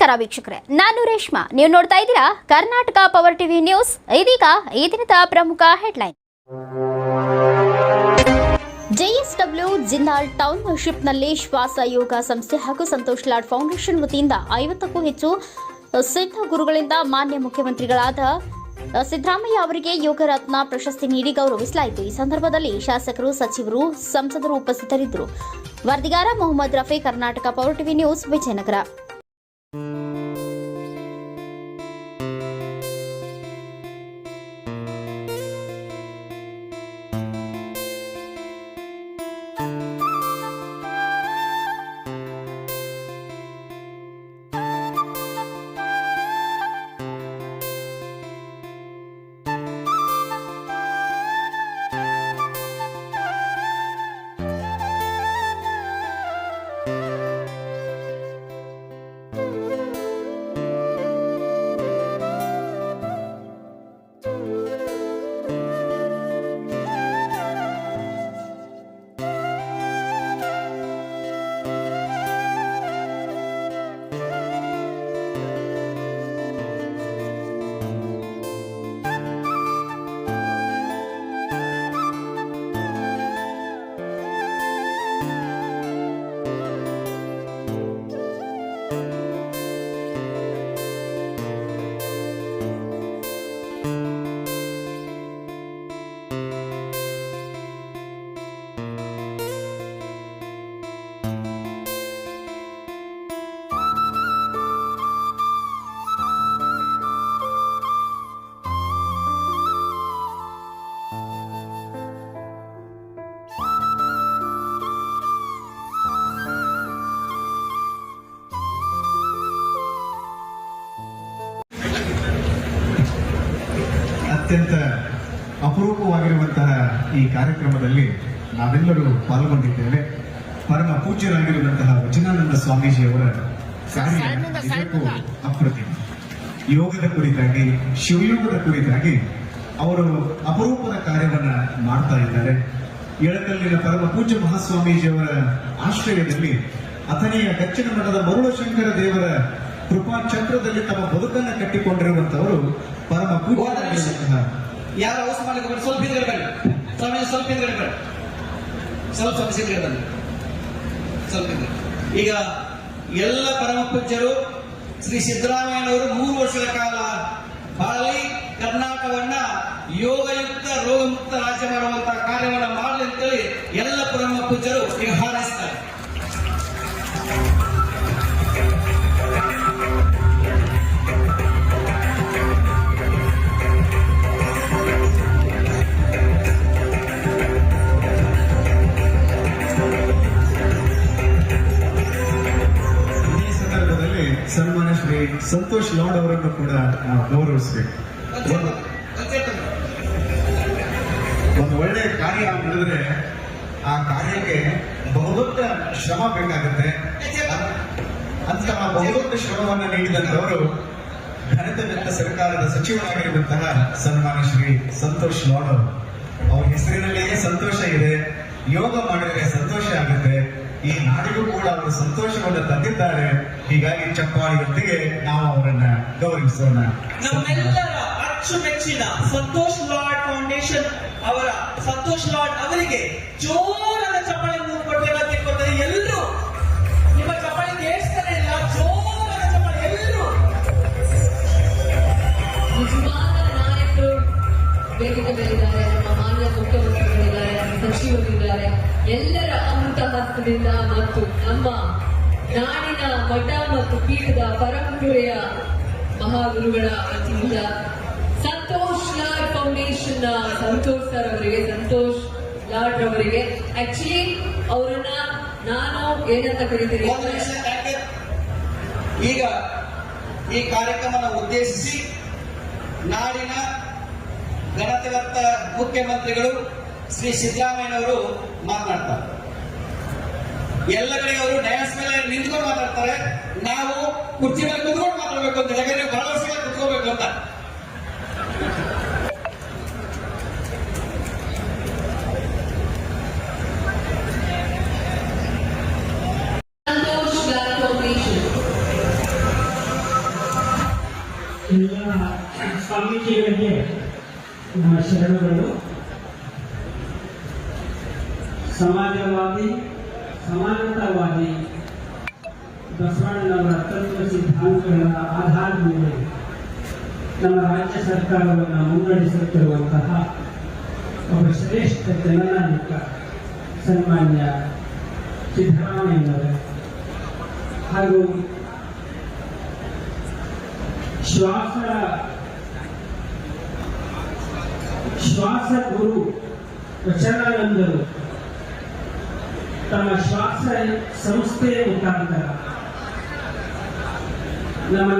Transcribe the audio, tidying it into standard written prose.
ನಮಸ್ಕಾರ ವೀಕ್ಷಕರೇ, ನಾನು ರೇಷ್ಮಾ. ನೀವು ನೋಡ್ತಾ ಇದ್ದೀರಾ ಕರ್ನಾಟಕ ಪವರ್ ಟಿವಿ ನ್ಯೂಸ್. ಇದೀಗ ಈ ದಿನದ ಪ್ರಮುಖ ಹೆಡ್ಲೈನ್. ಜೆಎಸ್ಡಬ್ಲ್ಯೂ ಜಿಂದಾಲ್ ಟೌನ್ಶಿಪ್ನಲ್ಲಿ ಶ್ವಾಸ ಯೋಗ ಸಂಸ್ಥೆ ಹಾಗೂ ಸಂತೋಷ್ ಲಾಡ್ ಫೌಂಡೇಶನ್ ವತಿಯಿಂದ 50ಕ್ಕೂ ಹೆಚ್ಚು ಸಿದ್ಧ ಗುರುಗಳಿಂದ ಮಾನ್ಯ ಮುಖ್ಯಮಂತ್ರಿಗಳಾದ ಸಿದ್ದರಾಮಯ್ಯ ಅವರಿಗೆ ಯೋಗ ರತ್ನ ಪ್ರಶಸ್ತಿ ನೀಡಿ ಗೌರವಿಸಲಾಯಿತು. ಈ ಸಂದರ್ಭದಲ್ಲಿ ಶಾಸಕರು, ಸಚಿವರು, ಸಂಸದರು ಉಪಸ್ಥಿತರಿದ್ದರು. ವರದಿಗಾರ Mohammed Rafi, Karnataka power TV news, Vijayanagara. ಅತ್ಯಂತ ಅಪರೂಪವಾಗಿರುವಂತಹ ಈ ಕಾರ್ಯಕ್ರಮದಲ್ಲಿ ನಾವೆಲ್ಲರೂ ಪಾಲ್ಗೊಂಡಿದ್ದೇವೆ. ಪರಮ ಪೂಜ್ಯರಾಗಿರುವಂತಹ ವಚನಾನಂದ ಸ್ವಾಮೀಜಿಯವರ ಕಾರ್ಯ ನಿಜಕ್ಕೂ ಅಪ್ರತಿಮ. ಯೋಗದ ಕುರಿತಾಗಿ, ಶಿವಯೋಗದ ಕುರಿತಾಗಿ ಅವರು ಅಪರೂಪದ ಕಾರ್ಯವನ್ನ ಮಾಡ್ತಾ ಇದ್ದಾರೆ. ಎಳಕಲ್ಲಿನ ಪರಮ ಪೂಜ್ಯ ಮಹಾಸ್ವಾಮೀಜಿಯವರ ಆಶ್ರಯದಲ್ಲಿ ಅಥಣಿಯ ದಕ್ಷಿಣ ಮಠದ ಮರುಳಶಂಕರ ದೇವರ ಕೃಪಾ ಚಕ್ರದಲ್ಲಿ ತಮ್ಮ ಬದುಕನ್ನು ಕಟ್ಟಿಕೊಂಡಿರುವಂತವರು ಪರಮ ಪೂಜ್ಯ. ಯಾರ ಅವಸರ ಮಾಡಲಿಕ್ಕೆ ಸ್ವಲ್ಪ ಹಿಂದ್ಗಡೆ ಸ್ವಾಮಿ, ಸ್ವಲ್ಪ ಹಿಂದ್ಗಡೆ ಬೇಡ, ಸ್ವಲ್ಪ ಹಿಂದ್ಗಡೆ ಸ್ವಲ್ಪ ಈಗ ಎಲ್ಲ ಪರಮ ಪೂಜ್ಯರು ಶ್ರೀ ಸಿದ್ದರಾಮಯ್ಯನವರು 3 ವರ್ಷಗಳ ಕಾಲ ಬಾಳಿ ಕರ್ನಾಟಕವನ್ನ ಯೋಗಯುಕ್ತ ರೋಗಮುಕ್ತ ರಾಜ್ಯ ಮಾಡುವಂತಹ ಕಾರ್ಯವನ್ನ ಮಾಡಲಿ ಅಂತೇಳಿ ಎಲ್ಲ ಪರಮ ಪೂಜ್ಯರು ಈಗ ಹಾರೈಸ್ತಾರೆ. ಸನ್ಮಾನ್ಯ ಶ್ರೀ ಸಂತೋಷ್ ಲಾಡ್ ಅವರನ್ನು ಕೂಡ ನಾವು ಗೌರವಿಸಬೇಕು. ಒಂದು ಒಳ್ಳೆಯ ಕಾರ್ಯ ಮಾಡಿದ್ರೆ ಆ ಕಾರ್ಯಕ್ಕೆ ಬಹುದೊಡ್ಡ ಶ್ರಮ ಬೇಕಾಗುತ್ತೆ. ಅಂತಹ ಬಹುದೊಡ್ಡ ಶ್ರಮವನ್ನು ನೀಡಿದಂತವರು ಘನತೆವೆತ್ತ ಸರ್ಕಾರದ ಸಚಿವರಾಗಿರುವಂತಹ ಸನ್ಮಾನ್ಯ ಶ್ರೀ ಸಂತೋಷ್ ಲಾಡ್ ಅವರು. ಅವ್ರ ಹೆಸರಿನಲ್ಲಿಯೇ ಸಂತೋಷ ಇದೆ. ಯೋಗ ಮಾಡಿದ್ರೆ ಸಂತೋಷ ಆಗುತ್ತೆ. ಈ ನಾಡಿಗೂ ಕೂಡ ಅವರು ಸಂತೋಷವನ್ನು ತಂದಿದ್ದಾರೆ. ಹೀಗಾಗಿ ಚಪ್ಪಾಳಿಯೊಂದಿಗೆ ನಾವು ಅವರನ್ನ ಗೌರವಿಸೋಣ. ನಮ್ಮೆಲ್ಲರ ಅಚ್ಚುಮೆಚ್ಚಿನ ಸಂತೋಷ್ ಲಾಡ್ ಫೌಂಡೇಶನ್ ಅವರ ಸಂತೋಷ್ ಲಾಡ್ ಅವರಿಗೆ ಜೋರಾದ ಚಪ್ಪಾಳೆ ಕೊಡ್ತಾರೆ. ಎಲ್ಲರೂ ನಿಮ್ಮ ಚಪ್ಪಾಳೆ ಕೇಳಿಸ್ತಾನೆ ಇಲ್ಲ, ಜೋರಾದ ಚಪ್ಪಾಳೆ ಎಲ್ಲರೂ. ನಿಜವಾದ ನಾಯಕರು ವೇದಿಕೆ ಮೇಲಿದ್ದಾರೆ, ನಮ್ಮ ಮಾನ್ಯ ಮುಖ್ಯಮಂತ್ರಿಗಳಿದ್ದಾರೆ, ಸಚಿವರಿದ್ದಾರೆ. ಎಲ್ಲರ ಅಮೃತ ಹಸ್ತದಿಂದ ಮತ್ತು ನಮ್ಮ ನಾಡಿನ ಮಠ ಮತ್ತು ಪೀಠದ ಪರಂಪರೆಯ ಮಹಾಗುರುಗಳ ವತಿಯಿಂದ ಸಂತೋಷ್ ಲಾಡ್ ಫೌಂಡೇಶನ್ ಸಂತೋಷ್ ಸರ್ ಅವರಿಗೆ, ಸಂತೋಷ್ ಲಾಡ್ ರವರಿಗೆ, ಆಕ್ಚುಲಿ ಅವರನ್ನ ನಾನು ಏನಂತ ಕರೀತೀನಿ, ಈಗ ಈ ಕಾರ್ಯಕ್ರಮನ ಉದ್ದೇಶಿಸಿ ನಾಡಿನ ಘನತೆವತ್ತ ಮುಖ್ಯಮಂತ್ರಿಗಳು ಶ್ರೀ ಸಿದ್ದರಾಮಯ್ಯನವರು ಮಾತನಾಡ್ತಾರೆ. ಎಲ್ಲ ಕಡೆ ಅವರು ಡಯಾಸ್ ಮೇಲೆ ನಿಂತ್ಕೊಂಡು ಮಾತಾಡ್ತಾರೆ. ನಾವು ಕುರ್ಚಿ ಮೇಲೆ ಕುತ್ಕೊಂಡು ಮಾತಾಡಬೇಕು ಅಂತ, ಯಾಕಂದ್ರೆ ಭರವಸೆ ಕುತ್ಕೋಬೇಕು ಅಂತ. ನಮ್ಮ ಶರಣಗಳು ಸಮಾಜವಾದಿ, ಸಮಾನತಾವಾದಿ ಬಸವಣ್ಣನವರ ತತ್ವ ಸಿದ್ಧಾಂತಗಳ ಆಧಾರದ ಮೇಲೆ ನಮ್ಮ ರಾಜ್ಯ ಸರ್ಕಾರವನ್ನು ಮುನ್ನಡೆಸುತ್ತಿರುವಂತಹ ಒಬ್ಬ ಶ್ರೇಷ್ಠ ಜನನಾಯಕ ಸನ್ಮಾನ್ಯ ಸಿದ್ದರಾಮಯ್ಯನವರು ಹಾಗೂ ಶ್ವಾಸ ಗುರು ವಚನಾನಂದರು ತಮ್ಮ ಶ್ವಾಸ ಸಂಸ್ಥೆಯ ಮುಖಾಂತರ ನಮ್ಮ